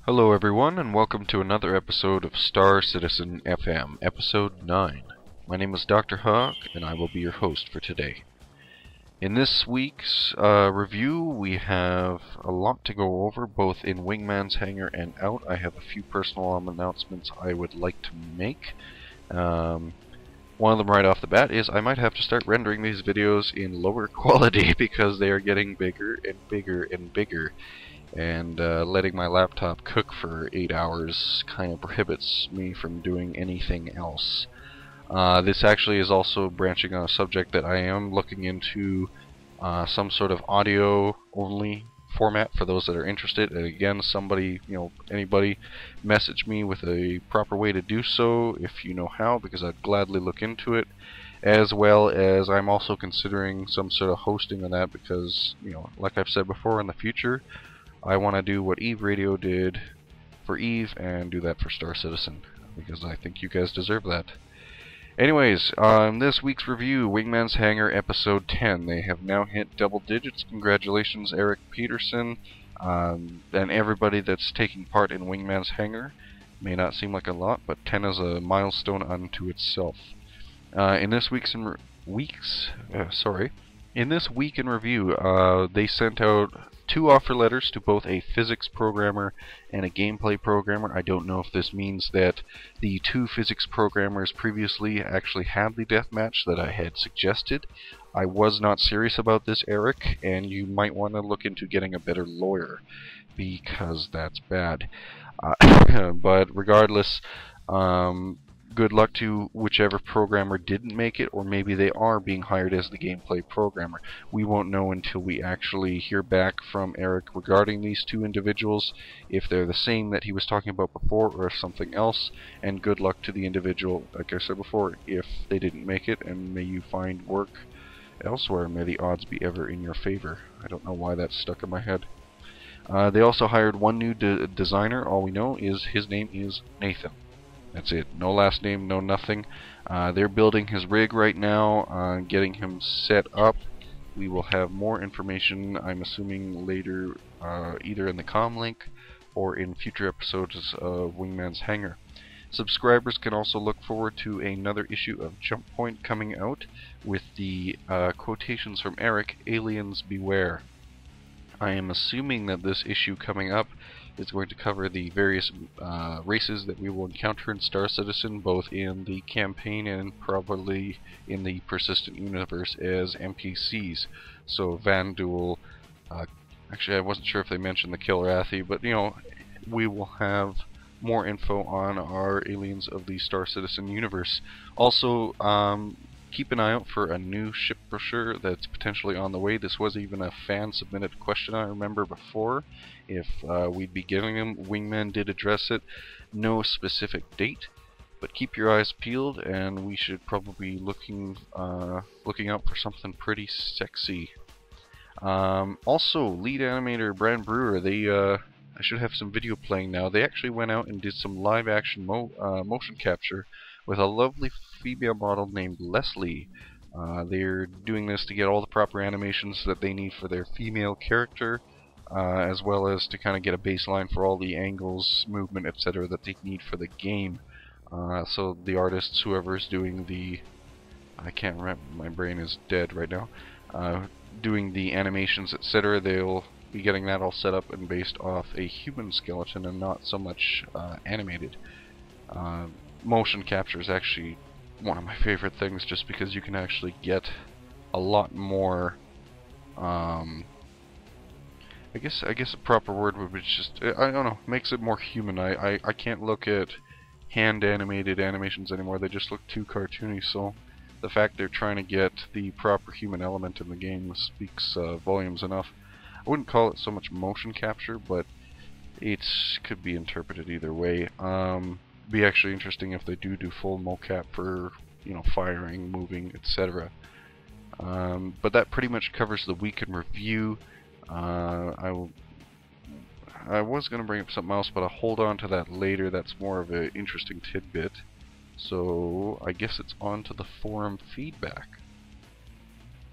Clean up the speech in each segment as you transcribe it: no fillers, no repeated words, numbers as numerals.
Hello everyone, and welcome to another episode of Star Citizen FM, Episode 9. My name is Dr. Hawk, and I will be your host for today. In this week's review, we have a lot to go over, both in Wingmans Hanger and out. I have a few personal announcements I would like to make. One of them right off the bat is I might have to start rendering these videos in lower quality because they are getting bigger and bigger and bigger. And letting my laptop cook for 8 hours kind of prohibits me from doing anything else. This actually is also branching on a subject that I am looking into, some sort of audio-only format for those that are interested. And again, anybody, message me with a proper way to do so if you know how, because I'd gladly look into it. As well as I'm also considering some sort of hosting on that because, like I've said before, in the future, I want to do what Eve Radio did for Eve and do that for Star Citizen, because I think you guys deserve that. Anyways, on this week's review, Wingmans Hanger Episode 10. They have now hit double digits. Congratulations, Eric Peterson, and everybody that's taking part in Wingmans Hanger. May not seem like a lot, but 10 is a milestone unto itself. In this week in review, they sent out 2 offer letters to both a physics programmer and a gameplay programmer. I don't know if this means that the 2 physics programmers previously actually had the deathmatch that I had suggested. I was not serious about this, Eric, and you might want to look into getting a better lawyer, because that's bad. But regardless, good luck to whichever programmer didn't make it, or maybe they are being hired as the gameplay programmer. We won't know until we actually hear back from Eric regarding these 2 individuals, if they're the same that he was talking about before or if something else, and good luck to the individual, like I said before, if they didn't make it, and may you find work elsewhere. May the odds be ever in your favor. I don't know why that's stuck in my head. They also hired 1 new designer. All we know is his name is Nathan. That's it. No last name, no nothing. They're building his rig right now, getting him set up. We will have more information, I'm assuming, later, either in the comm link or in future episodes of Wingman's Hanger. Subscribers can also look forward to another issue of Jump Point coming out with the quotations from Eric, "Aliens Beware." I am assuming that this issue coming up is going to cover the various races that we will encounter in Star Citizen, both in the campaign and probably in the persistent universe as NPCs. So Vandul, actually I wasn't sure if they mentioned the Killer Athi, but we will have more info on our aliens of the Star Citizen universe. Also, keep an eye out for a new ship brochure that's potentially on the way. This was even a fan-submitted question, I remember before, if we'd be giving them. Wingman did address it. No specific date, but keep your eyes peeled, and we should probably be looking out for something pretty sexy. Also, lead animator Brand Brewer, I should have some video playing now. They actually went out and did some live-action motion capture with a lovely female model named Leslie. They're doing this to get all the proper animations that they need for their female character, as well as to kind of get a baseline for all the angles, movement, etc. that they need for the game. So the artists, whoever's doing the... I can't remember, my brain is dead right now. Doing the animations, etc., they'll be getting that all set up and based off a human skeleton and not so much animated. Motion capture is actually one of my favorite things, just because you can actually get a lot more. I guess a proper word would be just, I don't know, makes it more human. I can't look at hand animated animations anymore. They just look too cartoony. So the fact they're trying to get the proper human element in the game speaks volumes enough. I wouldn't call it so much motion capture, but it could be interpreted either way. Be actually interesting if they do full mocap for, firing, moving, etc. But that pretty much covers the week in review. I was going to bring up something else, but I'll hold on to that later. That's more of an interesting tidbit. So I guess it's on to the forum feedback.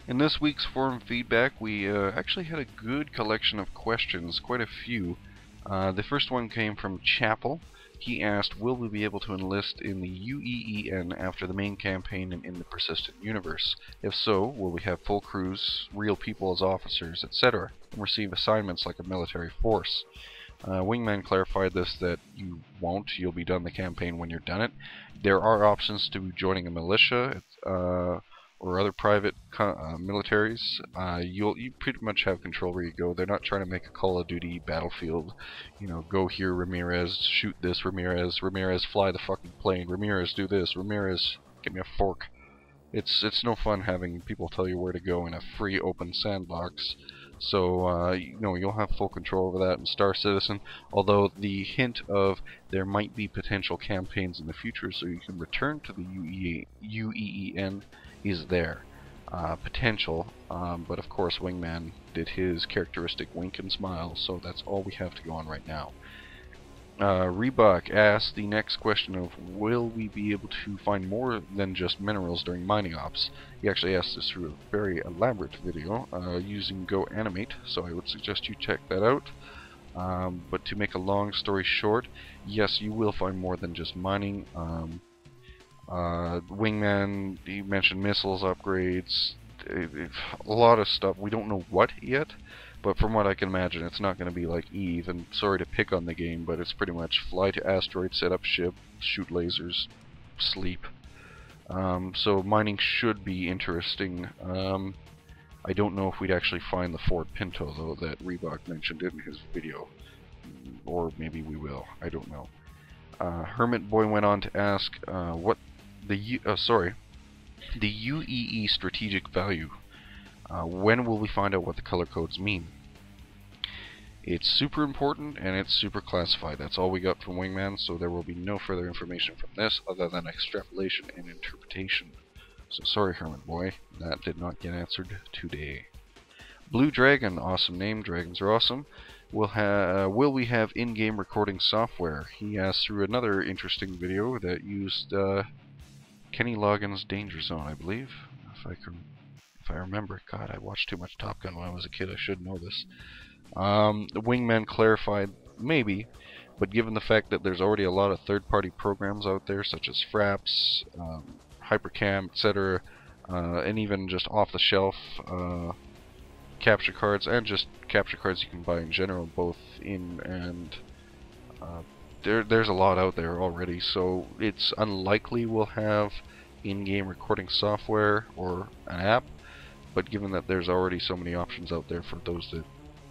In this week's forum feedback, we actually had a good collection of questions, quite a few. The first one came from Chapel. He asked, will we be able to enlist in the UEEN after the main campaign and in the Persistent Universe? If so, will we have full crews, real people as officers, etc., and receive assignments like a military force? Wingman clarified this, that you won't. You'll be done the campaign when you're done it. There are options to joining a militia or other private militaries. You pretty much have control where you go. They're not trying to make a Call of Duty Battlefield. You know, go here, Ramirez, shoot this, Ramirez, fly the fucking plane, Ramirez, do this, Ramirez, give me a fork. It's no fun having people tell you where to go in a free open sandbox. So, you'll have full control over that in Star Citizen, although the hint of there might be potential campaigns in the future so you can return to the UEEN is there. Potential, but of course Wingman did his characteristic wink and smile, so that's all we have to go on right now. Reebok asked the next question of, will we be able to find more than just minerals during mining ops? He actually asked this through a very elaborate video using Go Animate, so I would suggest you check that out. But to make a long story short, yes, you will find more than just mining. Wingman, he mentioned missiles upgrades, a lot of stuff. We don't know what yet, but from what I can imagine, it's not going to be like Eve, and sorry to pick on the game, but it's pretty much fly to asteroid, set up ship, shoot lasers, sleep. So mining should be interesting. I don't know if we'd actually find the Ford Pinto, though, that Reebok mentioned in his video. Or maybe we will, I don't know. Hermit Boy went on to ask, what the UEE strategic value. When will we find out what the color codes mean? It's super important and it's super classified. That's all we got from Wingman, so there will be no further information from this other than extrapolation and interpretation. So sorry, Hermit Boy, that did not get answered today. Blue Dragon, awesome name, dragons are awesome. Will we have in-game recording software? He asked through another interesting video that used Kenny Loggins' Danger Zone, I believe, if I remember. God, I watched too much Top Gun when I was a kid. I should know this. The Wingman clarified, maybe, but given the fact that there's already a lot of third-party programs out there, such as Fraps, Hypercam, etc., and even just off-the-shelf capture cards, and just capture cards you can buy in general, both in and there's a lot out there already, so it's unlikely we'll have in-game recording software or an app, but given that there's already so many options out there for those that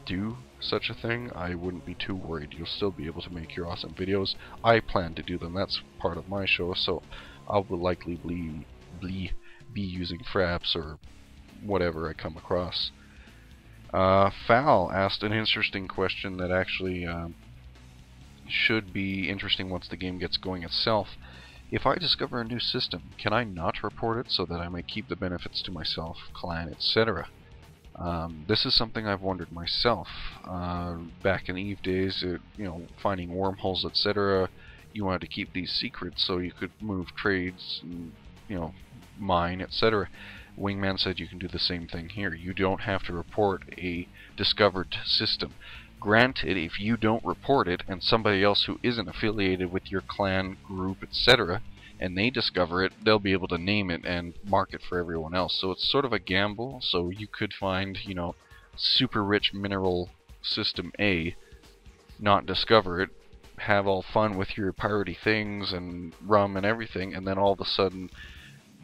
do such a thing, I wouldn't be too worried. You'll still be able to make your awesome videos. I plan to do them. That's part of my show, so I will likely be using Fraps or whatever I come across. Fowl asked an interesting question that actually should be interesting once the game gets going itself. If I discover a new system, can I not report it so that I may keep the benefits to myself, clan, etc.? This is something I've wondered myself. Back in Eve days, finding wormholes, etc., you wanted to keep these secrets so you could move trades and, mine, etc. Wingman said you can do the same thing here. You don't have to report a discovered system. Granted, if you don't report it and somebody else who isn't affiliated with your clan, group, etc., and they discover it, they'll be able to name it and mark it for everyone else. So it's sort of a gamble. So you could find, super rich mineral system A, not discover it, have all fun with your piratey things and rum and everything, and then all of a sudden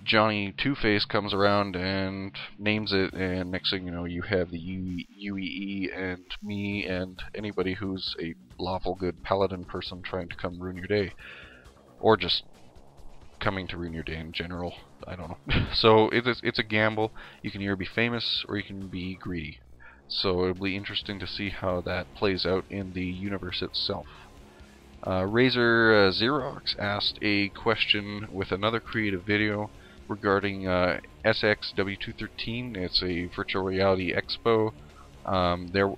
Johnny Two-Face comes around and names it, and next thing you know, you have the UEE and me and anybody who's a lawful good paladin person trying to come ruin your day. Or just coming to ruin your day in general. I don't know. So it's a gamble. You can either be famous or you can be greedy. So it'll be interesting to see how that plays out in the universe itself. Razor Xerox asked a question with another creative video regarding SXW213. It's a virtual reality expo.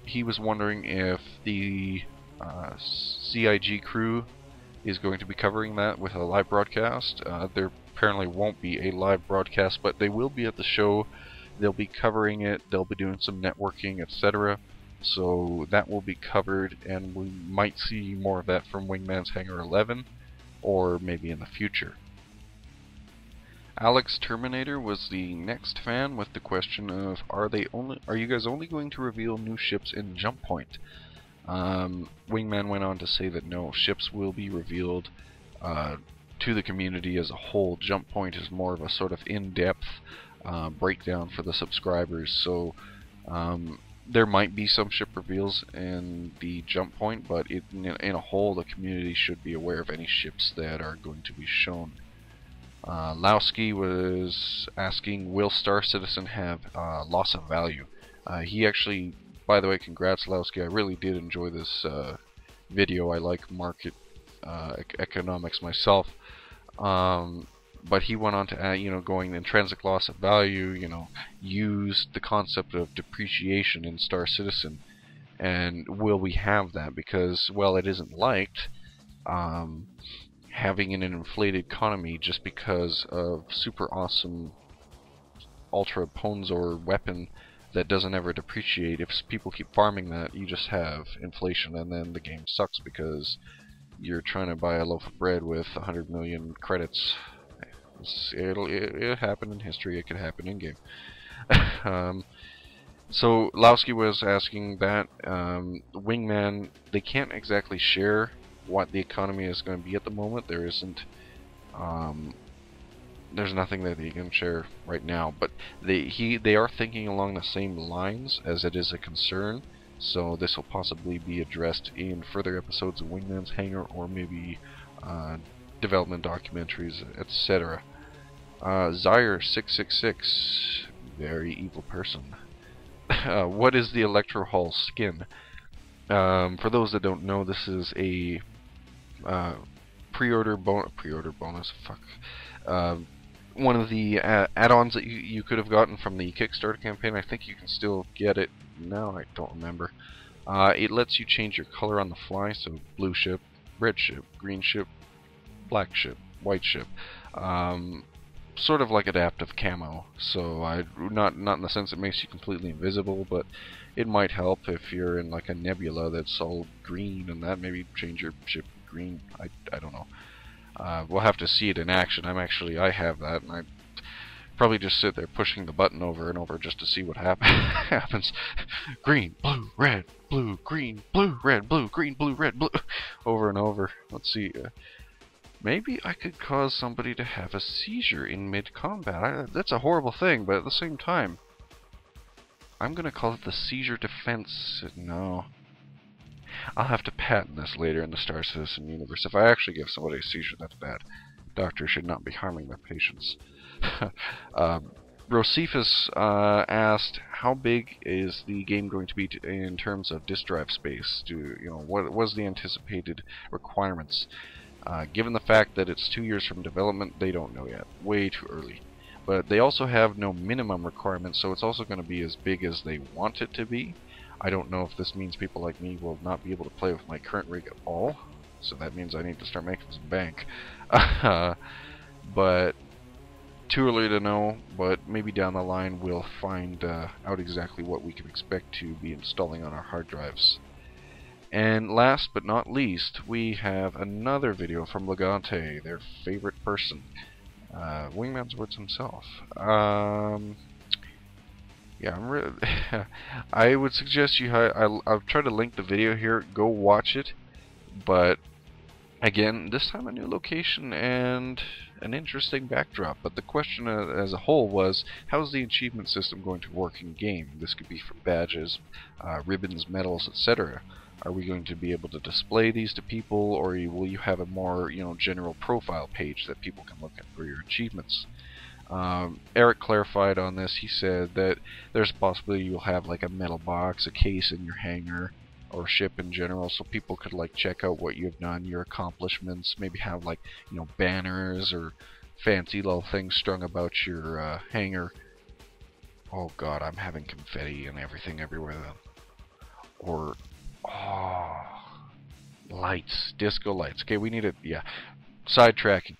He was wondering if the CIG crew is going to be covering that with a live broadcast. There apparently won't be a live broadcast, but they will be at the show. They'll be covering it. They'll be doing some networking, etc. So that will be covered, and we might see more of that from Wingmans Hanger 11, or maybe in the future. Alex Terminator was the next fan with the question of, are you guys only going to reveal new ships in Jump Point? Wingman went on to say that no, ships will be revealed to the community as a whole. Jump Point is more of a sort of in-depth breakdown for the subscribers, so there might be some ship reveals in the Jump Point, but in a whole, the community should be aware of any ships that are going to be shown. Lowski was asking, will Star Citizen have loss of value? He actually, by the way, congrats Lowski, I really did enjoy this video. I like market economics myself. But he went on to add, going intrinsic loss of value, used the concept of depreciation in Star Citizen. And will we have that? Because, well, it isn't liked. Having an inflated economy just because of super awesome Ultra Ponzor weapon that doesn't ever depreciate. If people keep farming that, you just have inflation, and then the game sucks because you're trying to buy a loaf of bread with 100 million credits. It'll happen in history. It could happen in game. So Lowski was asking that Wingman, they can't exactly share what the economy is going to be at the moment. There isn't, there's nothing that they can share right now. But they are thinking along the same lines, as it is a concern. So this will possibly be addressed in further episodes of Wingmans Hanger, or maybe development documentaries, etc. Zyre666, very evil person. What is the Electro Hull skin? For those that don't know, this is a pre-order bonus. Fuck. One of the add-ons that you could have gotten from the Kickstarter campaign. I think you can still get it now. I don't remember. It lets you change your color on the fly. So blue ship, red ship, green ship, black ship, white ship. Sort of like adaptive camo. So not in the sense it makes you completely invisible, but it might help if you're in like a nebula that's all green, and that maybe change your ship green. I don't know. We'll have to see it in action. I have that, and I probably just sit there pushing the button over and over just to see what happens. Green, blue, red, blue, green, blue, red, blue, green, blue, red, blue, over and over. Let's see. Maybe I could cause somebody to have a seizure in mid-combat. That's a horrible thing, but at the same time, I'm gonna call it the seizure defense. No. I'll have to patent this later in the Star Citizen universe. If I actually give somebody a seizure, that's bad. Doctors should not be harming their patients. Rosifus asked, how big is the game going to be in terms of disk drive space? What was the anticipated requirements? Given the fact that it's 2 years from development, they don't know yet. Way too early. But they also have no minimum requirements, so it's also going to be as big as they want it to be. I don't know if this means people like me will not be able to play with my current rig at all, so that means I need to start making some bank. But too early to know, but maybe down the line we'll find out exactly what we can expect to be installing on our hard drives. And last but not least, we have another video from Legante, their favorite person. Wingman's words himself. Yeah, I would suggest I'll try to link the video here. Go watch it. But again, this time a new location and an interesting backdrop. But the question as a whole was, how's the achievement system going to work in game? This could be for badges, ribbons, medals, etc. Are we going to be able to display these to people, or will you have a more general profile page that people can look at for your achievements? Eric clarified on this. He said that there's a possibility you'll have like a metal box, a case in your hangar, or ship in general, so people could like check out what you've done, your accomplishments, maybe have like banners or fancy little things strung about your hangar. Oh god, I'm having confetti and everything everywhere then. Or lights, disco lights. Okay, we need it. Yeah, sidetracking,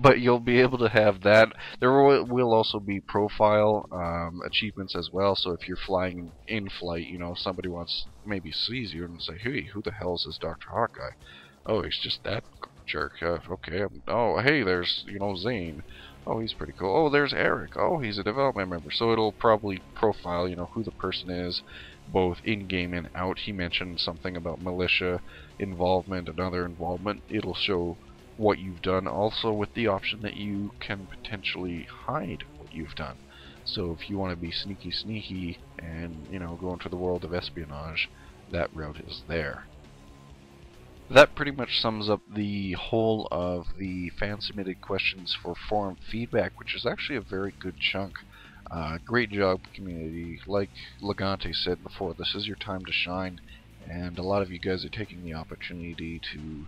but you'll be able to have that. There will also be profile achievements as well. So if you're flying in flight, you know, somebody maybe sees you and say, "Hey, who the hell is this Dr. Hawk guy? Oh, he's just that jerk. Okay. Oh, hey, there's, you know, Zane. Oh, he's pretty cool. Oh, there's Eric. Oh, he's a development member." So it'll probably profile, you know, who the person is, both in-game and out. He mentioned something about militia involvement and other involvement. It'll show what you've done, also with the option that you can potentially hide what you've done. So if you want to be sneaky and, you know, go into the world of espionage, that route is there. That pretty much sums up the whole of the fan-submitted questions for forum feedback, which is actually a very good chunk. Great job, community. Like Legante said before, this is your time to shine, and a lot of you guys are taking the opportunity to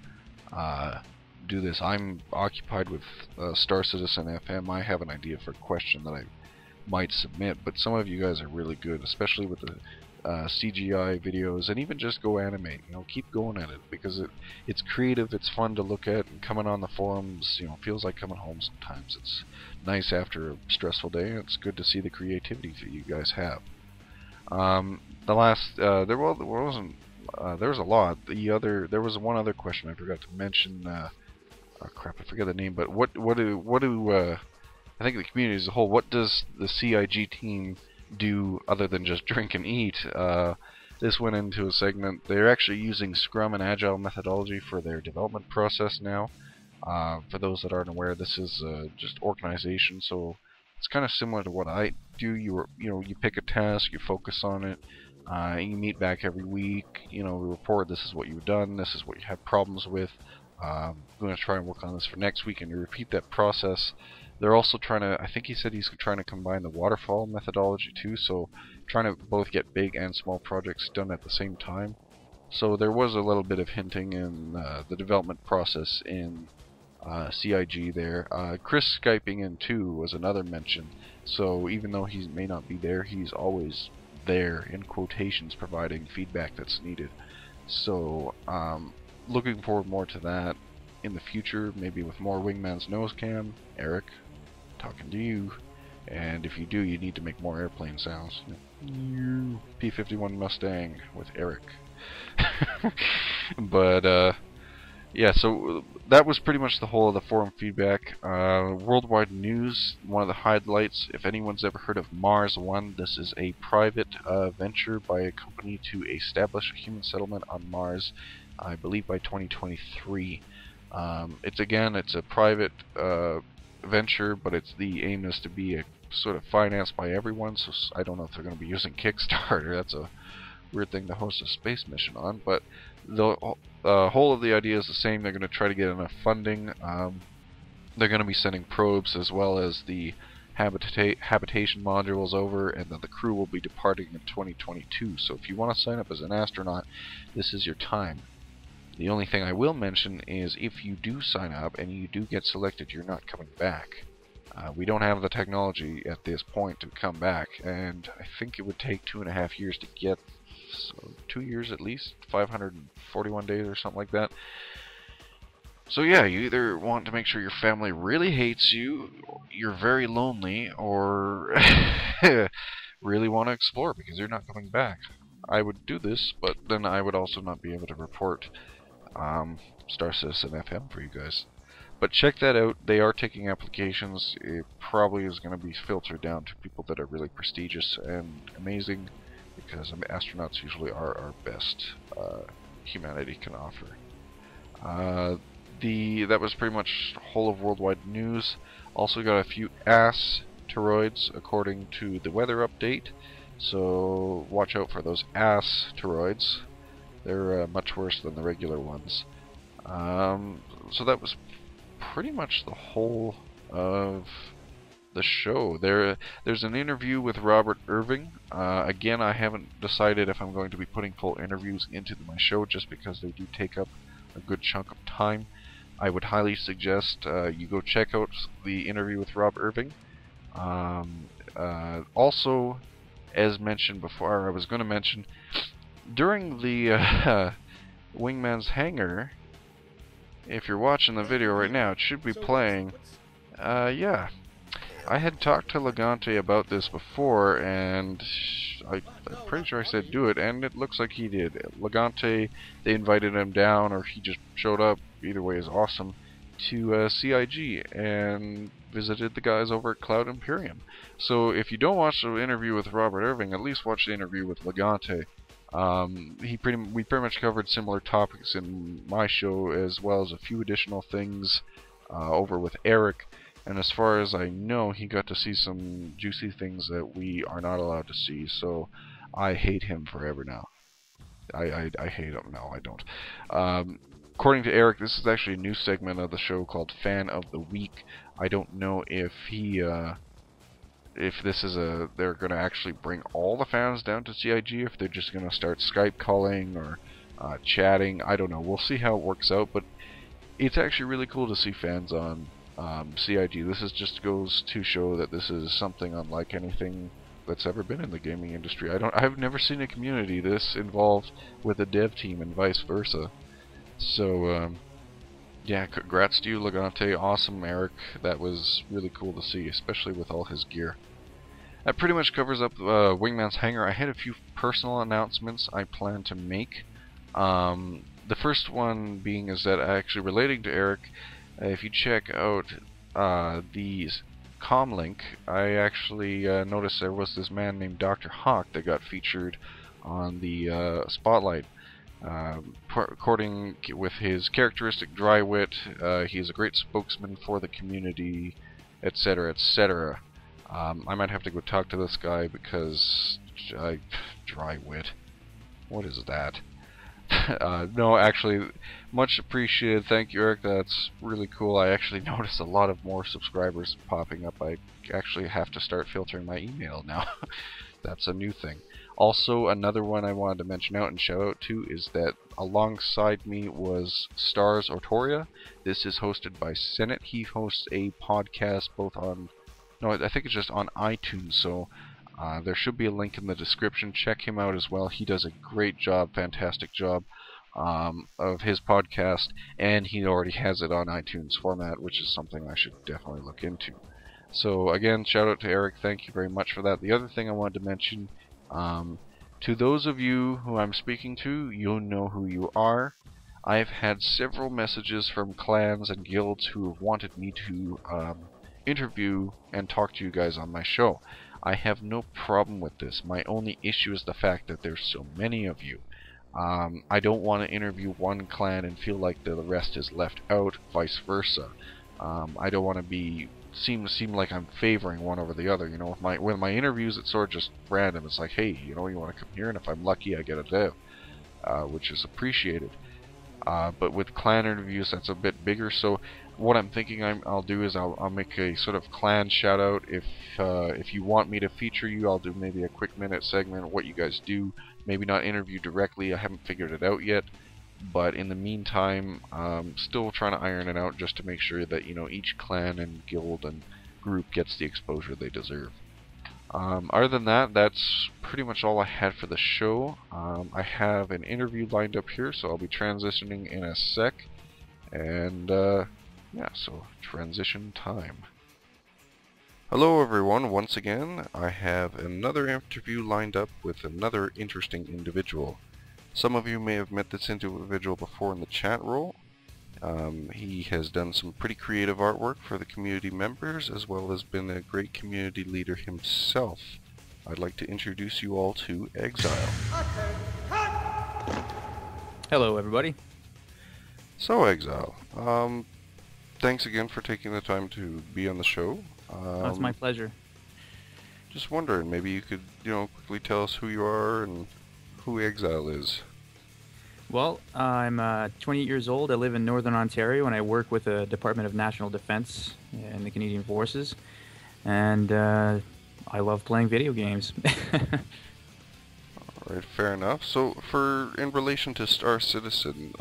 do this. I'm occupied with Star Citizen FM. I have an idea for a question that I might submit, but some of you guys are really good, especially with the CGI videos, and even just go animate. You know, keep going at it, because it's creative, it's fun to look at, and coming on the forums, you know, feels like coming home sometimes. It's nice after a stressful day, and it's good to see the creativity that you guys have. The last there wasn't there was a lot. There was one other question I forgot to mention. Oh crap, I forget the name. But what do I think the community as a whole, what does the CIG team do other than just drink and eat? This went into a segment. They're actually using Scrum and Agile methodology for their development process now. For those that aren't aware, this is just organization, so it's kind of similar to what I do. You pick a task, you focus on it, you meet back every week. You know, report this is what you've done, this is what you have problems with. I'm going to try and work on this for next week, and you repeat that process. They're also trying to, I think he said he's trying to combine the waterfall methodology too, so trying to both get big and small projects done at the same time. So there was a little bit of hinting in the development process in CIG there. Chris Skyping in too was another mention, so even though he may not be there, he's always there, in quotations, providing feedback that's needed. So looking forward more to that in the future, maybe with more Wingman's nose cam. Eric, talking to you. And if you do, you need to make more airplane sounds. P-51 Mustang with Eric. But yeah, so that was pretty much the whole of the forum feedback. Worldwide news, one of the highlights, if anyone's ever heard of Mars One, this is a private venture by a company to establish a human settlement on Mars, I believe by 2023. It's a private venture, but the aim is to be sort of financed by everyone, so I don't know if they're going to be using Kickstarter. That's a weird thing to host a space mission on, but the whole of the idea is the same. They're going to try to get enough funding. They're going to be sending probes as well as the habitation modules over, and then the crew will be departing in 2022. So if you want to sign up as an astronaut, this is your time. The only thing I will mention is if you do sign up and you do get selected, you're not coming back. We don't have the technology at this point to come back, and I think it would take 2.5 years to get, so 2 years at least, 541 days or something like that. So yeah, you either want to make sure your family really hates you, you're very lonely, or really want to explore because you're not coming back. I would do this, but then I would also not be able to report Star Citizen FM for you guys. But check that out. They are taking applications. It probably is going to be filtered down to people that are really prestigious and amazing, because astronauts usually are our best humanity can offer. That was pretty much the whole of worldwide news. Also got a few asteroids according to the weather update, so watch out for those asteroids. They're much worse than the regular ones. So that was pretty much the whole of the show. There's an interview with Robert Irving. Again, I haven't decided if I'm going to be putting full interviews into my show, just because they do take up a good chunk of time. I would highly suggest you go check out the interview with Rob Irving. Also, as mentioned before, I was going to mention, during the Wingmans Hanger, if you're watching the video right now, it should be playing. Yeah. I had talked to Legante about this before, and I'm pretty sure I said do it, and it looks like he did. Legante, they invited him down, or he just showed up, either way is awesome, to CIG, and visited the guys over at Cloud Imperium. So if you don't watch the interview with Robert Irving, at least watch the interview with Legante. We pretty much covered similar topics in my show, as well as a few additional things over with Eric. And as far as I know, he got to see some juicy things that we are not allowed to see, so I hate him forever now. I hate him. No, I don't. According to Eric, this is actually a new segment of the show called Fan of the Week. I don't know if if this is they're going to actually bring all the fans down to CIG, if they're just going to start Skype calling or chatting. I don't know. We'll see how it works out, but it's actually really cool to see fans on CIG. This just goes to show that this is something unlike anything that's ever been in the gaming industry. I've never seen a community this involved with a dev team and vice versa. So yeah, congrats to you, Legante. Awesome, Eric. That was really cool to see, especially with all his gear. That pretty much covers up Wingmans Hanger. I had a few personal announcements I plan to make. The first one being is that actually relating to Eric, if you check out the com link, I actually noticed there was this man named Dr. Hawk that got featured on the Spotlight. According with his characteristic dry wit, he is a great spokesman for the community, etc., etc. I might have to go talk to this guy because dry wit. What is that? No, actually, much appreciated. Thank you, Eric. That's really cool. I actually noticed a lot of more subscribers popping up. I actually have to start filtering my email now. That's a new thing. Also, another one I wanted to mention out and shout out to is that alongside me was Stars Ortoria. This is hosted by Senate. He hosts a podcast both on, no, I think it's just on iTunes, so there should be a link in the description. Check him out as well. He does a great job, fantastic job of his podcast, and he already has it on iTunes format, which is something I should definitely look into. So again, shout out to Eric. Thank you very much for that. The other thing I wanted to mention, to those of you who I'm speaking to, you'll know who you are. I've had several messages from clans and guilds who have wanted me to interview and talk to you guys on my show. I have no problem with this. My only issue is the fact that there's so many of you. I don't want to interview one clan and feel like the rest is left out, vice versa. I don't want to seem like I'm favoring one over the other. You know, with my interviews, it's sort of just random. It's like, hey, you know, you want to come here, and if I'm lucky, I get a dev, which is appreciated. But with clan interviews, that's a bit bigger. So what I'm thinking I'll do is I'll make a sort of clan shout out. If you want me to feature you, I'll do maybe a quick minute segment of what you guys do. Maybe not interview directly. I haven't figured it out yet. But in the meantime, still trying to iron it out just to make sure that, you know, each clan and guild and group gets the exposure they deserve. Other than that, that's pretty much all I had for the show. I have an interview lined up here, so I'll be transitioning in a sec. And yeah, so transition time. Hello everyone, once again. I have another interview lined up with another interesting individual. Some of you may have met this individual before in the chat roll. He has done some pretty creative artwork for the community members, as well as been a great community leader himself. I'd like to introduce you all to Exile. Hello everybody. So Exile, thanks again for taking the time to be on the show. It's my pleasure. Just wondering, maybe you could, you know, quickly tell us who you are and who Exile is. Well, I'm 28 years old. I live in Northern Ontario, and I work with the Department of National Defence in the Canadian Forces. And I love playing video games. Alright, fair enough. So, in relation to Star Citizen,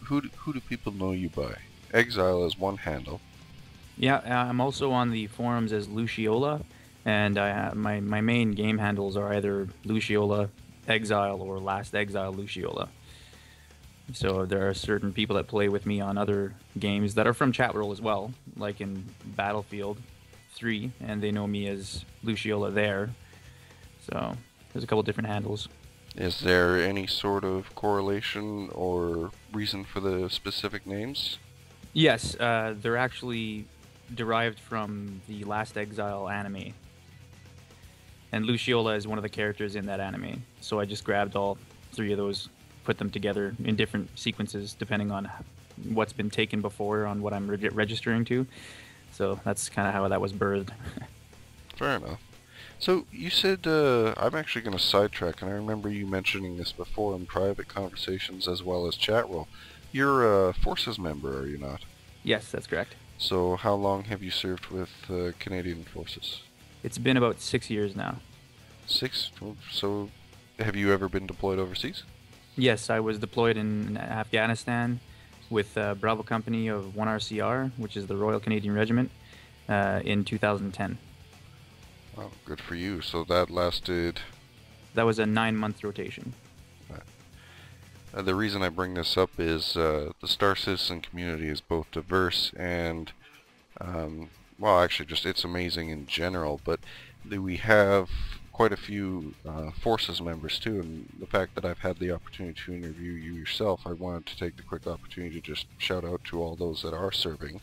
who do people know you by? Exile is one handle. Yeah, I'm also on the forums as Luciola, and my main game handles are either Luciola, Exile, or Last Exile Luciola. So there are certain people that play with me on other games that are from chat roll as well, like in Battlefield 3, and they know me as Luciola there. So there's a couple different handles. Is there any sort of correlation or reason for the specific names? Yes, they're actually derived from the Last Exile anime. And Luciola is one of the characters in that anime. So I just grabbed all three of those, put them together in different sequences depending on what's been taken before on what I'm registering to. So that's kind of how that was birthed. Fair enough. So you said, I'm actually going to sidetrack, and I remember you mentioning this before in private conversations as well as chat roll. You're a Forces member, are you not? Yes, that's correct. So how long have you served with Canadian Forces? It's been about 6 years now. 6? So have you ever been deployed overseas? Yes, I was deployed in Afghanistan with Bravo Company of 1RCR, which is the Royal Canadian Regiment, in 2010. Oh, good for you. So that lasted... That was a 9-month rotation. The reason I bring this up is the Star Citizen community is both diverse and, well, actually, just it's amazing in general, but we have quite a few Forces members too, and the fact that I've had the opportunity to interview you yourself, I wanted to take the quick opportunity to just shout out to all those that are serving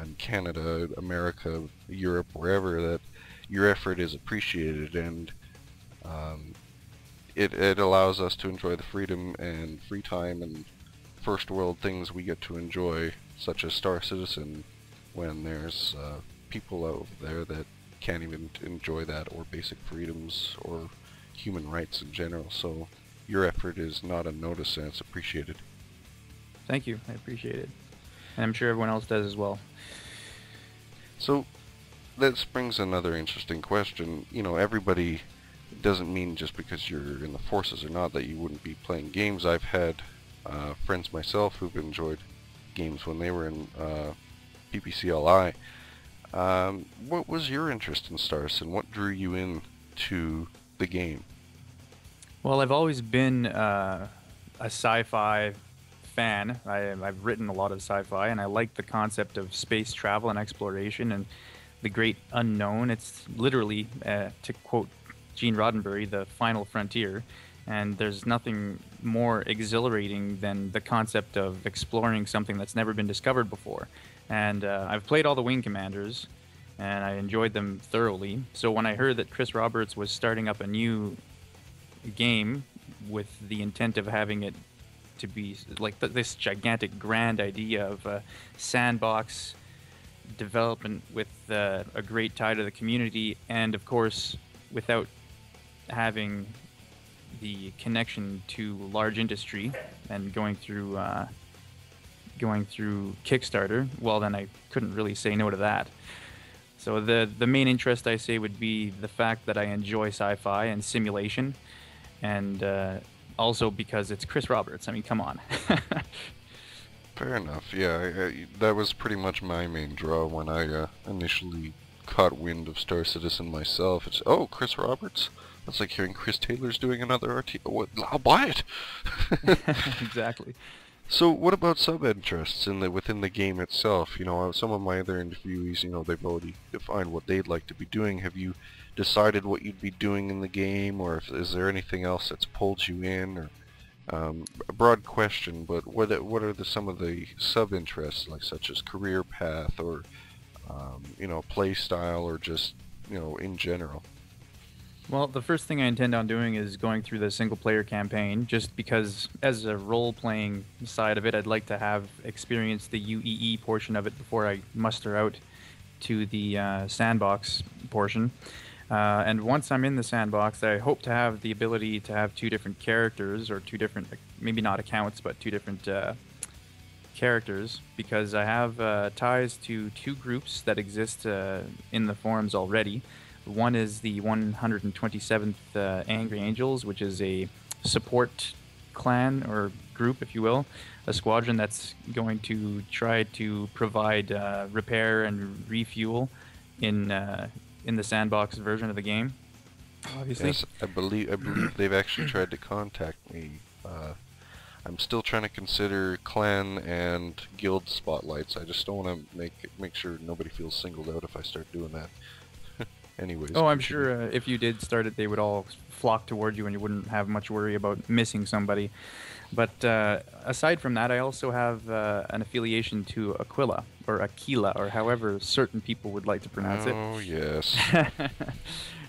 in Canada, America, Europe, wherever, that your effort is appreciated, and it allows us to enjoy the freedom and free time and first world things we get to enjoy, such as Star Citizen, when there's people out there that can't even enjoy that, or basic freedoms, or human rights in general. So your effort is not unnoticed and it's appreciated. Thank you, I appreciate it. And I'm sure everyone else does as well. So that brings another interesting question. You know, everybody... It doesn't mean just because you're in the Forces or not that you wouldn't be playing games. I've had friends myself who've enjoyed games when they were in PPCLI. What was your interest in Star Citizen? What drew you in to the game? Well, I've always been a sci-fi fan. I've written a lot of sci-fi, and I like the concept of space travel and exploration and the great unknown. It's literally, to quote Gene Roddenberry, the final frontier, and there's nothing more exhilarating than the concept of exploring something that's never been discovered before. And I've played all the Wing Commanders, and I enjoyed them thoroughly. So when I heard that Chris Roberts was starting up a new game with the intent of having it to be like this gigantic grand idea of a sandbox development with a great tie to the community, and of course without having the connection to large industry and going through Kickstarter, well, then I couldn't really say no to that. So the main interest, I say, would be the fact that I enjoy sci-fi and simulation, and also because it's Chris Roberts. I mean, come on. Fair enough. Yeah, that was pretty much my main draw when I initially caught wind of Star Citizen myself. It's, oh, Chris Roberts? That's like hearing Chris Taylor's doing another RT. What? I'll buy it. Exactly. So, what about sub-interests within the game itself? You know, some of my other interviewees, you know, they've already defined what they'd like to be doing. Have you decided what you'd be doing in the game, or is there anything else that's pulled you in? Or a broad question, but what are some of the sub-interests, like such as career path, or you know, play style, or just, you know, in general? Well, the first thing I intend on doing is going through the single-player campaign, just because as a role-playing side of it, I'd like to have experienced the UEE portion of it before I muster out to the sandbox portion. And once I'm in the sandbox, I hope to have the ability to have two different characters, or two different, maybe not accounts, but two different characters, because I have ties to two groups that exist in the forums already. One is the 127th Angry Angels, which is a support clan, or group, if you will, a squadron that's going to try to provide repair and refuel in the sandbox version of the game. Obviously. Yes, I believe they've actually tried to contact me. I'm still trying to consider clan and guild spotlights. I just don't want to make sure nobody feels singled out if I start doing that. Anyways, Oh, I'm continue. sure if you did start it, they would all flock toward you, and you wouldn't have much worry about missing somebody. But aside from that, I also have an affiliation to Aquila, or Aquila, or however certain people would like to pronounce it. Oh, yes.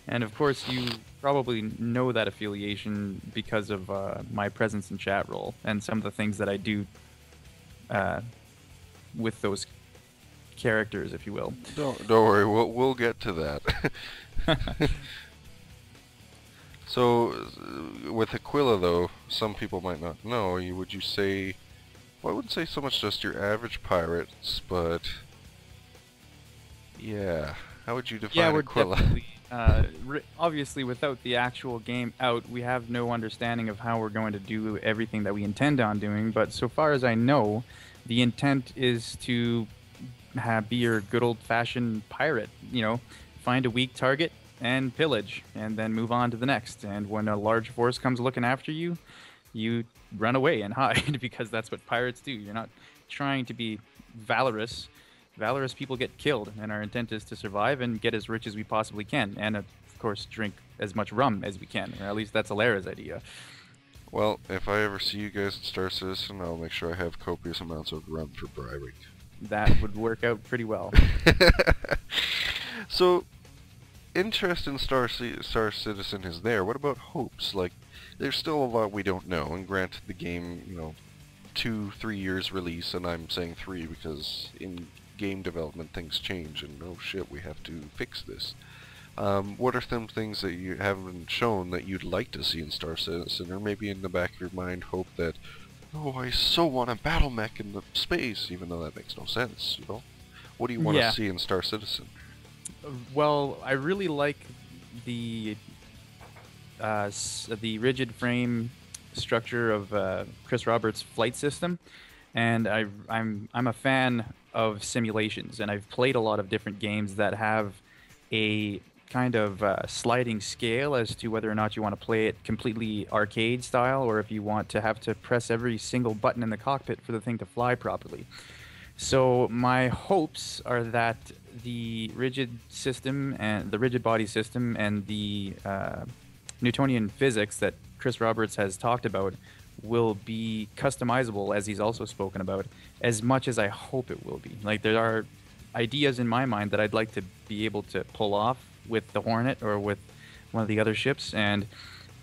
And of course, you probably know that affiliation because of my presence in chat roll and some of the things that I do with those characters, if you will. Don't worry, we'll get to that. So, with Aquila though, some people might not know. Would you say? Well, I wouldn't say so much just your average pirates, but yeah. How would you define We're Aquila? definitely obviously without the actual game out, we have no understanding of how we're going to do everything that we intend on doing. But so far as I know, the intent is to be your good old-fashioned pirate. You know, find a weak target and pillage, and then move on to the next. And when a large force comes looking after you, you run away and hide because that's what pirates do. You're not trying to be valorous. Valorous people get killed, and our intent is to survive and get as rich as we possibly can, and of course drink as much rum as we can, or at least that's Alara's idea. Well, if I ever see you guys at Star Citizen, I'll make sure I have copious amounts of rum for bribing. That would work out pretty well. So, interest in Star Citizen is there. What about hopes? Like, there's still a lot we don't know, and granted the game, 2-3 years release, and I'm saying 3 because in game development things change, and oh shit, we have to fix this. What are some things that you haven't shown that you'd like to see in Star Citizen, or maybe in the back of your mind hope that, oh, I so want a battle mech in the space, even though that makes no sense, What do you want to see in Star Citizen? Well, I really like the rigid frame structure of Chris Roberts' flight system, and I'm a fan of simulations, and I've played a lot of different games that have a kind of sliding scale as to whether or not you want to play it completely arcade style, or if you want to have to press every single button in the cockpit for the thing to fly properly. So my hopes are that the rigid system and the rigid body system and the Newtonian physics that Chris Roberts has talked about will be customizable, as he's also spoken about, as much as I hope it will be. Like, there are ideas in my mind that I'd like to be able to pull off with the Hornet or with one of the other ships, and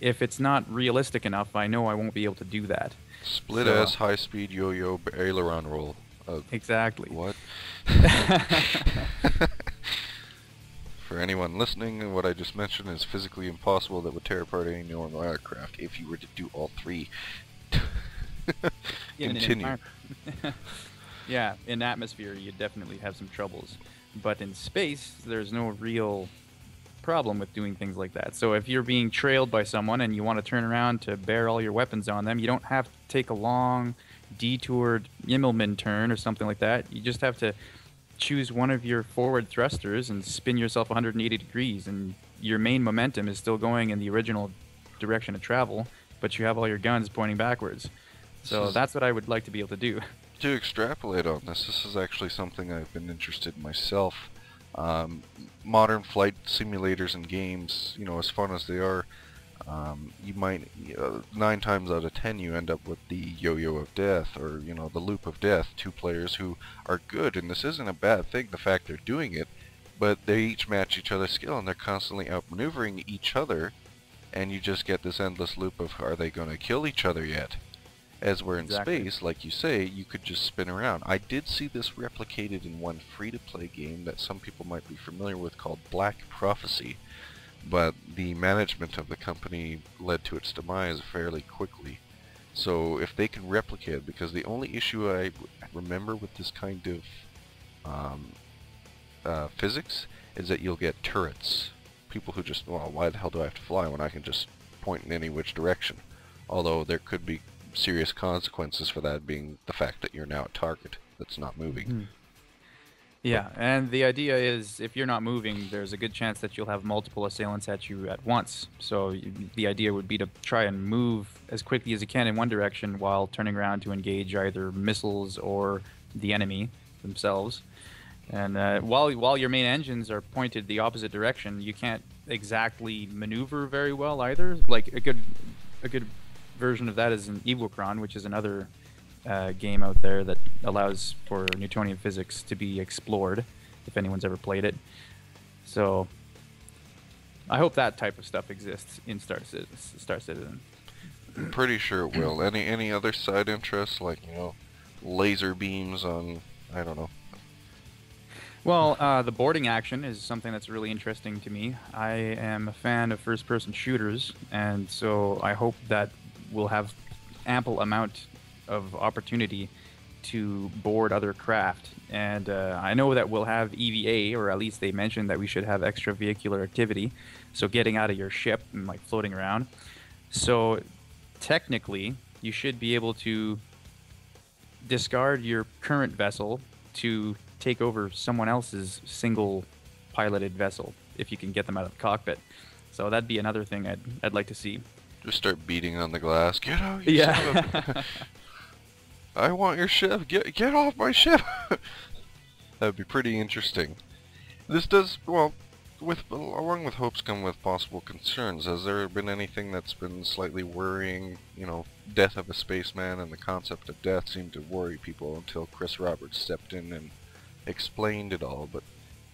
if it's not realistic enough, I know I won't be able to do that. Split S, high-speed yo-yo, aileron roll. Exactly. What? For anyone listening, what I just mentioned is physically impossible that would tear apart any normal aircraft if you were to do all 3. Continue. Yeah, in atmosphere you definitely have some troubles, but in space there's no real problem with doing things like that. So if you're being trailed by someone and you want to turn around to bear all your weapons on them, you don't have to take a long detoured Immelman turn or something like that. You just have to choose one of your forward thrusters and spin yourself 180 degrees, and your main momentum is still going in the original direction of travel, but you have all your guns pointing backwards. So that's what I would like to be able to do. To extrapolate on this is actually something I've been interested in myself. Modern flight simulators and games, as fun as they are, you might, 9 times out of 10 you end up with the yo-yo of death, or the loop of death. 2 players who are good, and this isn't a bad thing, the fact they're doing it, but they each match each other's skill, and they're constantly outmaneuvering each other, and you just get this endless loop of, are they going to kill each other yet? As we're in space, like you say, you could just spin around. I did see this replicated in one free-to-play game that some people might be familiar with called Black Prophecy, but the management of the company led to its demise fairly quickly. So if they can replicate it, because the only issue I remember with this kind of physics is that you'll get turrets. People who just, well, why the hell do I have to fly when I can just point in any which direction? Although there could be serious consequences for that, being the fact that you're now a target that's not moving. But Yeah, and the idea is if you're not moving, there's a good chance that you'll have multiple assailants at you at once. So the idea would be to try and move as quickly as you can in one direction while turning around to engage either missiles or the enemy themselves. And while your main engines are pointed the opposite direction, you can't exactly maneuver very well either. Like a good version of that is in Evilcron, which is another game out there that allows for Newtonian physics to be explored, if anyone's ever played it. So I hope that type of stuff exists in Star Citizen. I'm pretty sure it will. Any other side interests, like, laser beams on, I don't know. Well, the boarding action is something that's really interesting to me. I am a fan of first-person shooters, and so I hope that we'll have ample amount of opportunity to board other craft. And I know that we'll have EVA, or at least they mentioned that we should have extravehicular activity, so getting out of your ship and like floating around. So technically, you should be able to discard your current vessel to take over someone else's single piloted vessel if you can get them out of the cockpit. So that'd be another thing I'd like to see. Just start beating on the glass. Get out, you Yeah. son of a... I want your ship. Get off my ship. That'd be pretty interesting. This does, well, along with hopes come with possible concerns. Has there been anything that's been slightly worrying? Death of a spaceman and the concept of death seemed to worry people until Chris Roberts stepped in and explained it all. But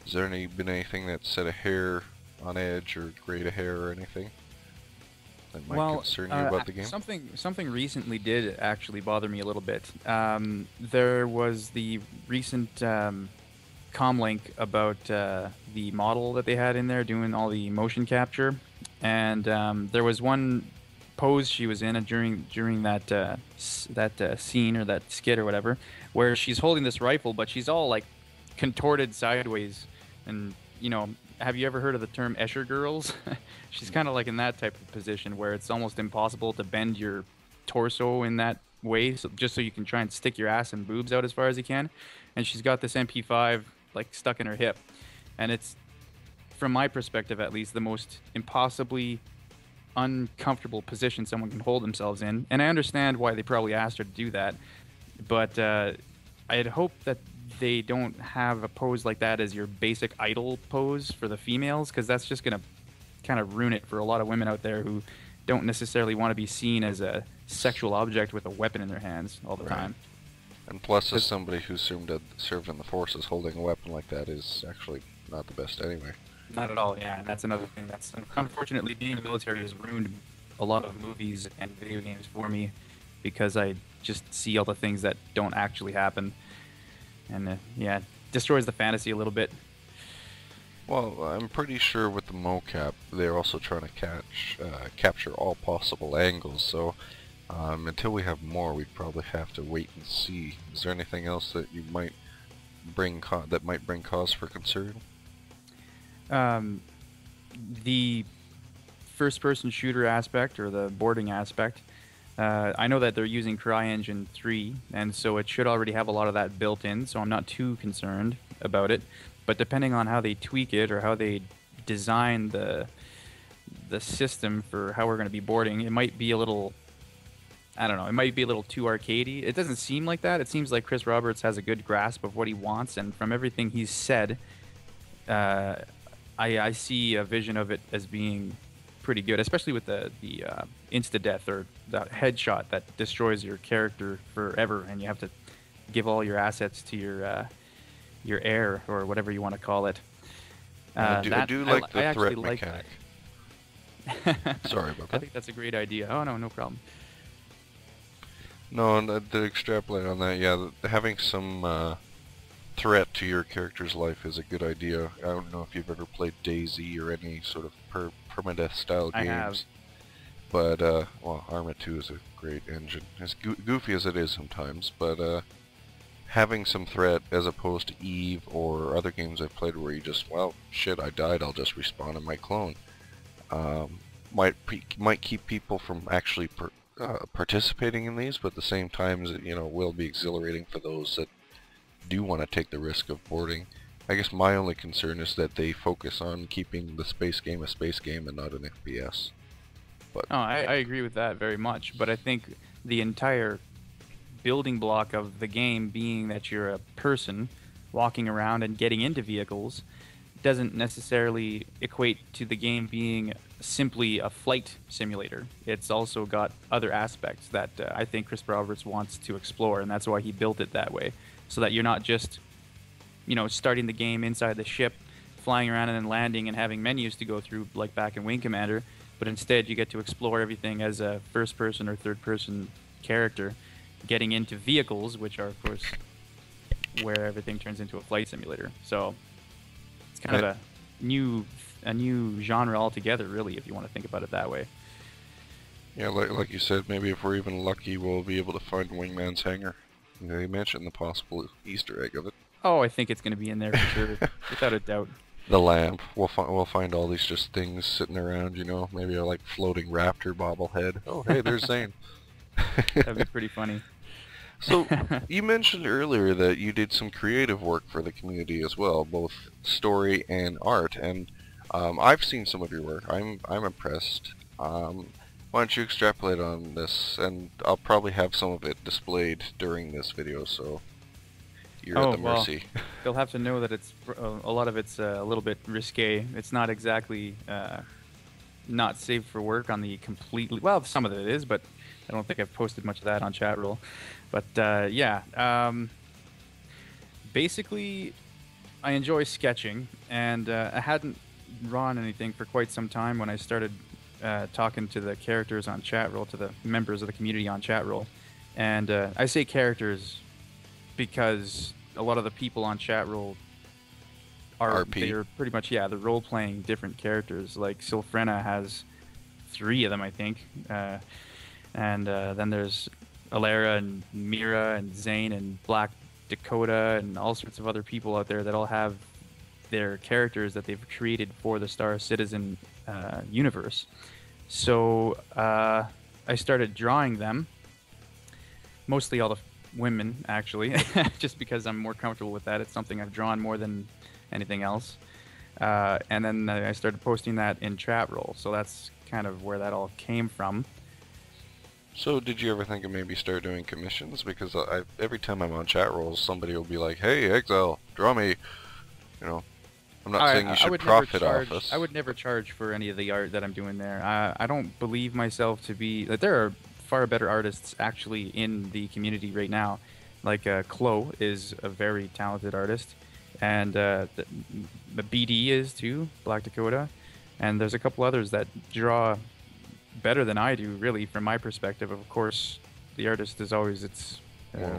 has there been anything that set a hair on edge or grayed a hair or anything that might concern you about the game? Something recently did actually bother me a little bit. There was the recent comlink about the model that they had in there doing all the motion capture, and there was one pose she was in during that scene or that skit or whatever, where she's holding this rifle, but she's all like contorted sideways, and have you ever heard of the term Escher girls? She's kind of like in that type of position where it's almost impossible to bend your torso in that way, just so you can try and stick your ass and boobs out as far as you can. And she's got this MP5 like stuck in her hip, and it's, from my perspective at least, the most impossibly uncomfortable position someone can hold themselves in. And I understand why they probably asked her to do that, but I'd hope that they don't have a pose like that as your basic idol pose for the females, because that's just going to kind of ruin it for a lot of women out there who don't necessarily want to be seen as a sexual object with a weapon in their hands all the time. And plus, as somebody who served in the forces, holding a weapon like that is actually not the best anyway. Not at all, yeah. And that's another thing that's, unfortunately, being in the military has ruined a lot of movies and video games for me, because I just see all the things that don't actually happen. And yeah, destroys the fantasy a little bit. Well, I'm pretty sure with the mocap, they're also trying to capture all possible angles, so until we have more, we'd probably have to wait and see. Is there anything else that you might bring cause for concern? The first-person shooter aspect, or the boarding aspect, I know that they're using CryEngine 3, and so it should already have a lot of that built in, so I'm not too concerned about it. But depending on how they tweak it or how they design the system for how we're going to be boarding, it might be a little, I don't know, it might be a little too arcadey. It doesn't seem like that. It seems like Chris Roberts has a good grasp of what he wants, and from everything he's said, I see a vision of it as being pretty good, especially with the insta-death, or the headshot that destroys your character forever, and you have to give all your assets to your heir, or whatever you want to call it. I do like the threat like mechanic. that. Sorry about that. I think that's a great idea. Oh, no problem. No, and to extrapolate on that, yeah, having some threat to your character's life is a good idea. I don't know if you've ever played DayZ or any sort of permadeath style games. I have. But, well, Arma 2 is a great engine. As goofy as it is sometimes, but having some threat as opposed to Eve or other games I've played where you just, well, shit, I died, I'll just respawn in my clone, might keep people from actually participating in these, but at the same time, will be exhilarating for those that do want to take the risk of boarding. I guess my only concern is that they focus on keeping the space game a space game and not an FPS. But Oh, I agree with that very much, but I think the entire building block of the game being that you're a person walking around and getting into vehicles doesn't necessarily equate to the game being simply a flight simulator. It's also got other aspects that I think Chris Roberts wants to explore, and that's why he built it that way, so that you're not just, starting the game inside the ship, flying around and then landing and having menus to go through like back in Wing Commander, but instead you get to explore everything as a first-person or third-person character, getting into vehicles, which are, of course, where everything turns into a flight simulator. So it's kind of a new genre altogether, really, if you want to think about it that way. yeah, like you said, maybe if we're even lucky, we'll be able to find Wingman's Hanger. They mentioned the possible Easter egg of it. Oh, I think it's going to be in there for sure, without a doubt. The lamp. We'll find all these just things sitting around, maybe a like floating raptor bobblehead. Oh, hey, there's Zane. That'd be pretty funny. So, you mentioned earlier that you did some creative work for the community as well, both story and art, and I've seen some of your work. I'm impressed. Why don't you extrapolate on this, and I'll probably have some of it displayed during this video, so you're at the mercy. Well, they'll have to know that it's a lot of it's a little bit risque. It's not exactly not safe for work on the completely... Well, some of it is, but I don't think I've posted much of that on Chatroll. But yeah, basically, I enjoy sketching, and I hadn't drawn anything for quite some time when I started talking to the characters on Chatroll, to the members of the community on Chatroll. And I say characters because a lot of the people on Chatroll they're pretty much, yeah, they're role-playing different characters. Like Sylphrena has 3 of them, I think. And then there's Alara and Mira and Zane and Black Dakota and all sorts of other people out there that all have their characters that they've created for the Star Citizen universe. So I started drawing them, mostly all the women, actually, just because I'm more comfortable with that. It's something I've drawn more than anything else. And then I started posting that in Chatroll, so that's kind of where that all came from. So did you ever think of maybe start doing commissions? Because every time I'm on Chatroll, somebody will be like, "Hey, Exile, draw me." I'm not saying you should profit off us. I would never charge for any of the art that I'm doing there. I don't believe myself to be... That there are far better artists actually in the community right now. Like Chloe is a very talented artist, and the BD is too, Black Dakota, and there's a couple others that draw better than I do, really, from my perspective. Of course, the artist is always its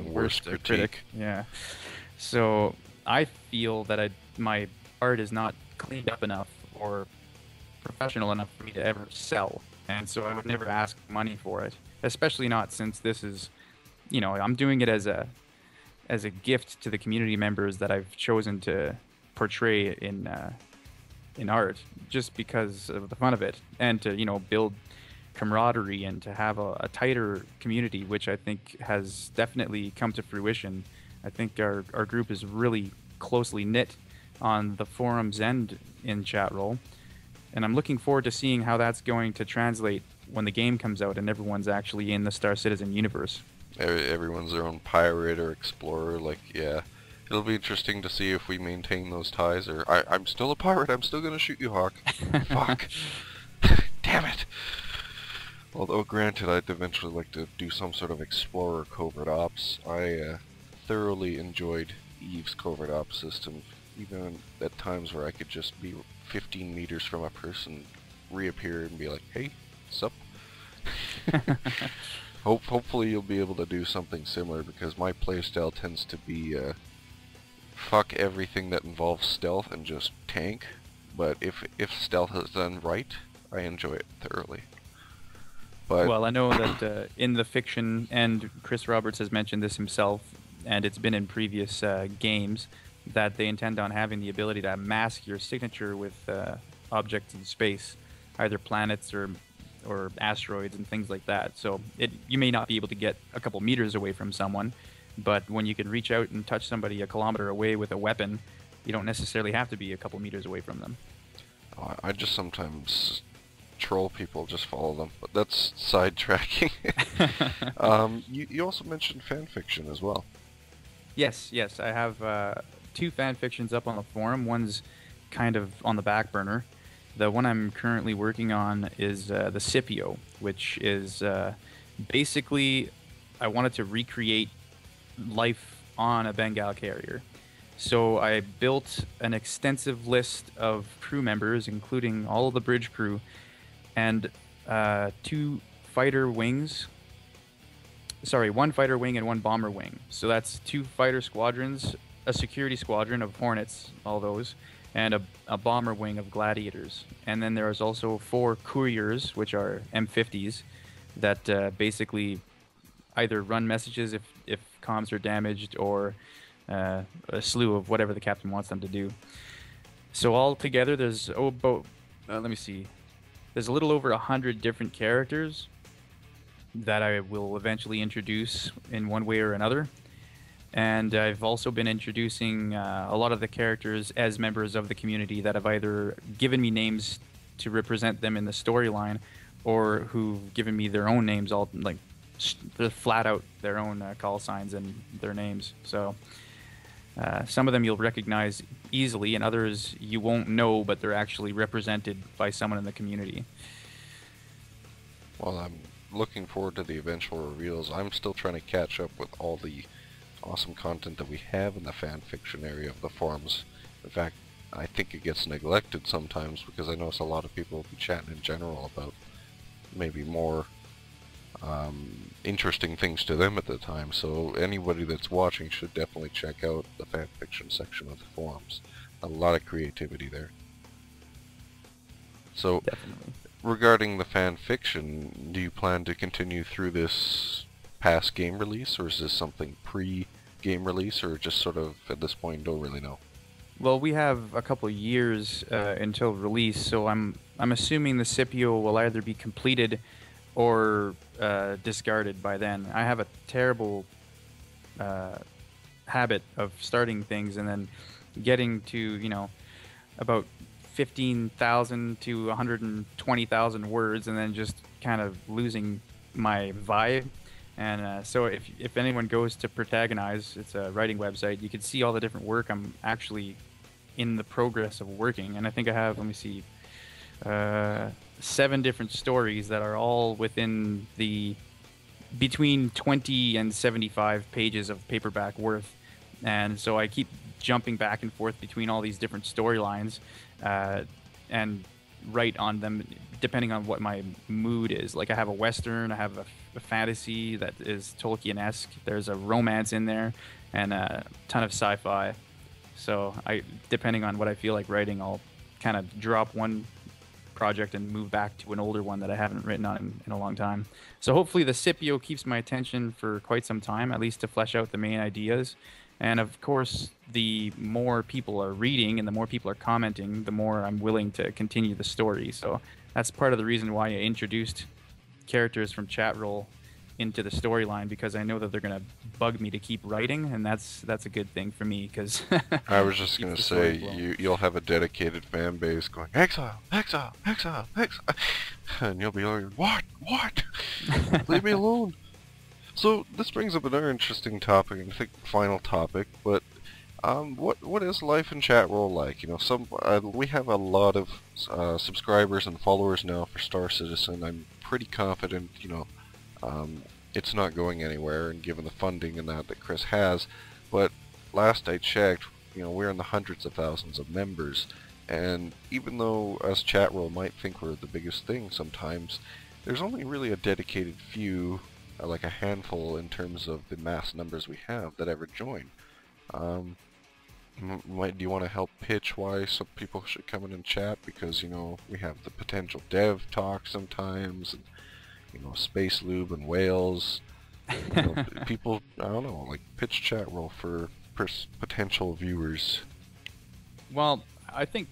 worst critic. Yeah. So I feel that my art is not cleaned up enough or professional enough for me to ever sell, and so I would never ask money for it, especially not since this is, I'm doing it as a gift to the community members that I've chosen to portray in art, just because of the fun of it, and to build camaraderie and to have a tighter community, which I think has definitely come to fruition. I think our group is really closely knit on the forums and in Chatroll, and I'm looking forward to seeing how that's going to translate when the game comes out and everyone's actually in the Star Citizen universe. Everyone's their own pirate or explorer. Yeah, it'll be interesting to see if we maintain those ties. Or I'm still a pirate. I'm still gonna shoot you, Hawk. Fuck. Damn it. Although granted, I'd eventually like to do some sort of explorer covert ops. I thoroughly enjoyed Eve's covert ops system, even at times where I could just be 15 meters from a person, reappear and be like, "Hey, sup?" Hopefully you'll be able to do something similar, because my playstyle tends to be fuck everything that involves stealth and just tank. But if stealth is done right, I enjoy it thoroughly. But well, I know that in the fiction, and Chris Roberts has mentioned this himself, and it's been in previous games, that they intend on having the ability to mask your signature with objects in space, either planets or asteroids and things like that. So you may not be able to get a couple meters away from someone, But when you can reach out and touch somebody a kilometer away with a weapon, you don't necessarily have to be a couple meters away from them. I just sometimes troll people, just follow them, but that's sidetracking. You also mentioned fan fiction as well. Yes, yes, I have two fan fictions up on the forum. One's kind of on the back burner. The one I'm currently working on is the Scipio, which is basically I wanted to recreate life on a Bengal carrier. So I built an extensive list of crew members, including all of the bridge crew, and two fighter wings. Sorry, one fighter wing and one bomber wing. So that's two fighter squadrons, a security squadron of Hornets, all those, and a bomber wing of Gladiators. And then there's also four couriers, which are M50s, that basically either run messages if comms are damaged, or a slew of whatever the captain wants them to do. So all together, there's about let me see, there's a little over 100 different characters that I will eventually introduce in one way or another. And I've also been introducing a lot of the characters as members of the community that have either given me names to represent them in the storyline, or who've given me their own names, all like they're flat out their own call signs and their names. So some of them you'll recognize easily, and others you won't know, but they're actually represented by someone in the community. Well, I'm looking forward to the eventual reveals. I'm still trying to catch up with all the awesome content that we have in the fan fiction area of the forums. In fact, I think it gets neglected sometimes because I notice a lot of people be chatting in general about maybe more interesting things to them at the time. So anybody that's watching should definitely check out the fan fiction section of the forums. A lot of creativity there. So, Definitely. regarding the fan fiction, do you plan to continue through this past game release, or is this something pre-game release, or just sort of at this point don't really know? Well, we have a couple years until release, so I'm assuming the Scipio will either be completed or discarded by then. I have a terrible habit of starting things and then getting to, about 15,000 to 120,000 words, and then just kind of losing my vibe. And so if anyone goes to Protagonize, it's a writing website, you can see all the different work I'm actually in the progress of working. And I think I have, let me see, 7 different stories that are all within the between 20 and 75 pages of paperback worth. And so I keep jumping back and forth between all these different storylines and write on them depending on what my mood is. Like I have a Western, I have a fantasy that is Tolkien-esque, there's a romance in there, and a ton of sci-fi. So depending on what I feel like writing, I'll kind of drop one project and move back to an older one that I haven't written on in a long time. So hopefully the Scipio keeps my attention for quite some time, at least to flesh out the main ideas. And of course, the more people are reading and the more people are commenting, the more I'm willing to continue the story. So that's part of the reason why I introduced characters from Chatroll into the storyline, because I know that they're going to bug me to keep writing, and that's a good thing for me, because I was just going to say, you'll have a dedicated fan base going, Exile, Exile, Exile, Exile, and you'll be like, what? Leave me alone. So this brings up another interesting topic, and I think final topic, but what is life in Chatroll like? We have a lot of subscribers and followers now for Star Citizen. I'm pretty confident, it's not going anywhere, and given the funding and that Chris has. But last I checked, we're in the hundreds of thousands of members, and even though us Chatroll might think we're the biggest thing sometimes, there's only really a dedicated few, like a handful in terms of the mass numbers we have that ever join. Do you want to help pitch why some people should come in and chat? Because, we have the potential dev talk sometimes, and, Space Lube and whales. People, I don't know, like pitch Chatroll for potential viewers. Well, I think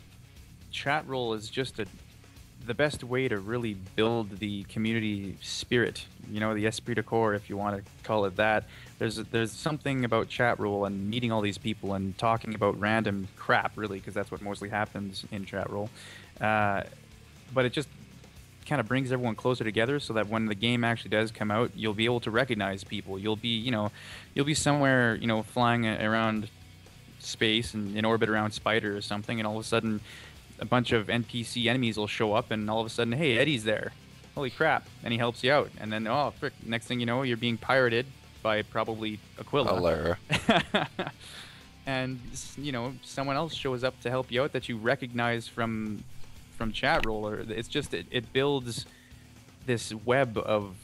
Chatroll is just a the best way to really build the community spirit, you know, the esprit de corps, if you want to call it that. There's something about chat roll and meeting all these people and talking about random crap, really, because that's what mostly happens in chat roll. But it just kind of brings everyone closer together, so that when the game actually does come out, you'll be able to recognize people. You'll be, you'll be somewhere, flying around space and in orbit around Spider or something, and all of a sudden a bunch of NPC enemies will show up, and all of a sudden, hey, Eddie's there. Holy crap. And he helps you out. And then, oh, frick, next thing you know, you're being pirated by probably Aquila. Alara. And, someone else shows up to help you out that you recognize from chat roll. Or it's just, it builds this web of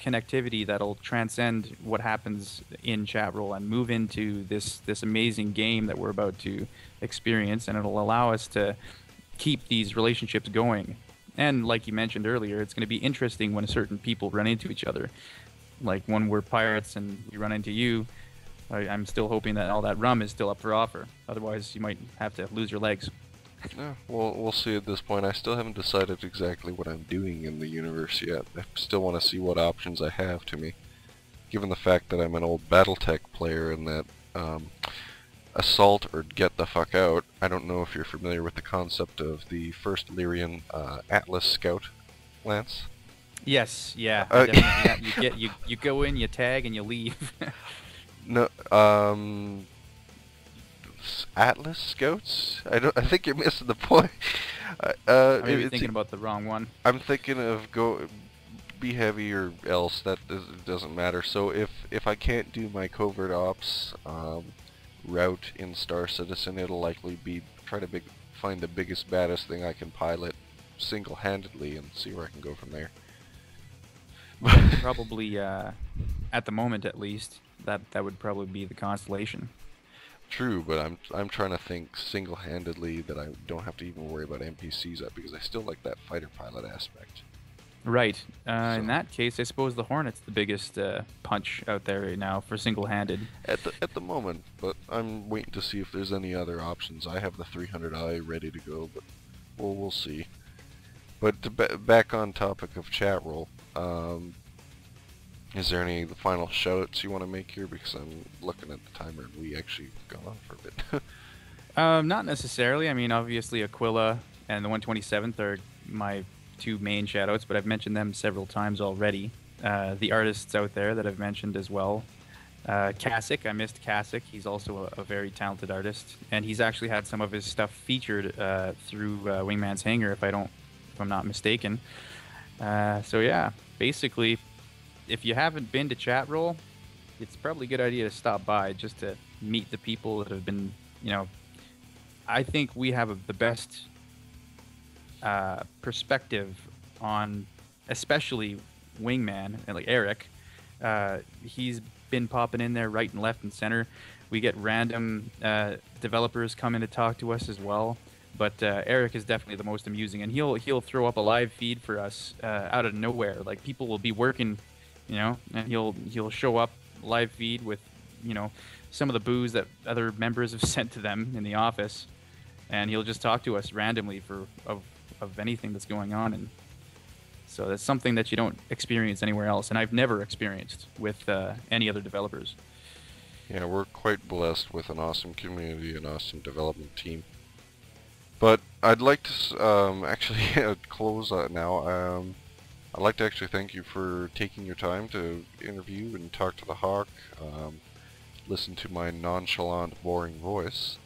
connectivity that'll transcend what happens in chat roll and move into this amazing game that we're about to experience, and it'll allow us to keep these relationships going. And like you mentioned earlier, it's going to be interesting when certain people run into each other. Like when we're pirates and we run into you, I'm still hoping that all that rum is still up for offer. Otherwise, you might have to lose your legs. Yeah, well, we'll see at this point. I still haven't decided exactly what I'm doing in the universe yet. I still want to see what options I have to me. Given the fact that I'm an old Battletech player and that assault or get the fuck out, I don't know if you're familiar with the concept of the first Lyrian Atlas Scout Lance. Yes, yeah, definitely. Yeah, you go in, you tag, and you leave. No, Atlas Scouts? I think you're missing the point. Maybe thinking about the wrong one. I'm thinking of be heavy or else. That doesn't matter. So if I can't do my covert ops route in Star Citizen, it'll likely be try to find the biggest, baddest thing I can pilot single-handedly and see where I can go from there. Probably, at the moment at least, that would probably be the constellation. True, but I'm trying to think single-handedly that I don't have to even worry about NPCs up, because I still like that fighter pilot aspect. Right. In that case, I suppose the Hornet's the biggest punch out there right now for single-handed. At the moment, but I'm waiting to see if there's any other options. I have the 300i ready to go, but we'll see. But back on topic of chat roll, is there any final shoutouts you want to make here? Because I'm looking at the timer and we actually gone on for a bit. Not necessarily. I mean, obviously Aquila and the 127th are my two main shoutouts, but I've mentioned them several times already. The artists out there that I've mentioned as well. Kasich, I missed Kasich. He's also a very talented artist, and he's actually had some of his stuff featured through Wingmans Hanger, if I'm not mistaken. So yeah, basically, if you haven't been to chat roll, it's probably a good idea to stop by just to meet the people that have been, I think we have the best perspective on especially Wingman, and like Eric. He's been popping in there right and left and center. We get random developers come in to talk to us as well. But Eric is definitely the most amusing, and he'll throw up a live feed for us out of nowhere. Like people will be working, and he'll show up live feed with, some of the booze that other members have sent to them in the office, and he'll just talk to us randomly of anything that's going on. And so that's something that you don't experience anywhere else, and I've never experienced with any other developers. Yeah, we're quite blessed with an awesome community, an awesome development team. But I'd like to actually close now. I'd like to actually thank you for taking your time to interview and talk to the Hawk, listen to my nonchalant, boring voice.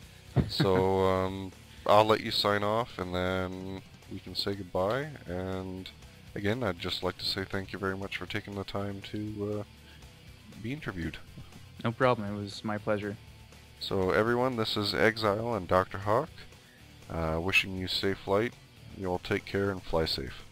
So I'll let you sign off, and then we can say goodbye. And again, I'd just like to say thank you very much for taking the time to be interviewed. No problem. It was my pleasure. So everyone, this is Exile and Dr. Hawk. Wishing you safe flight. You all take care and fly safe.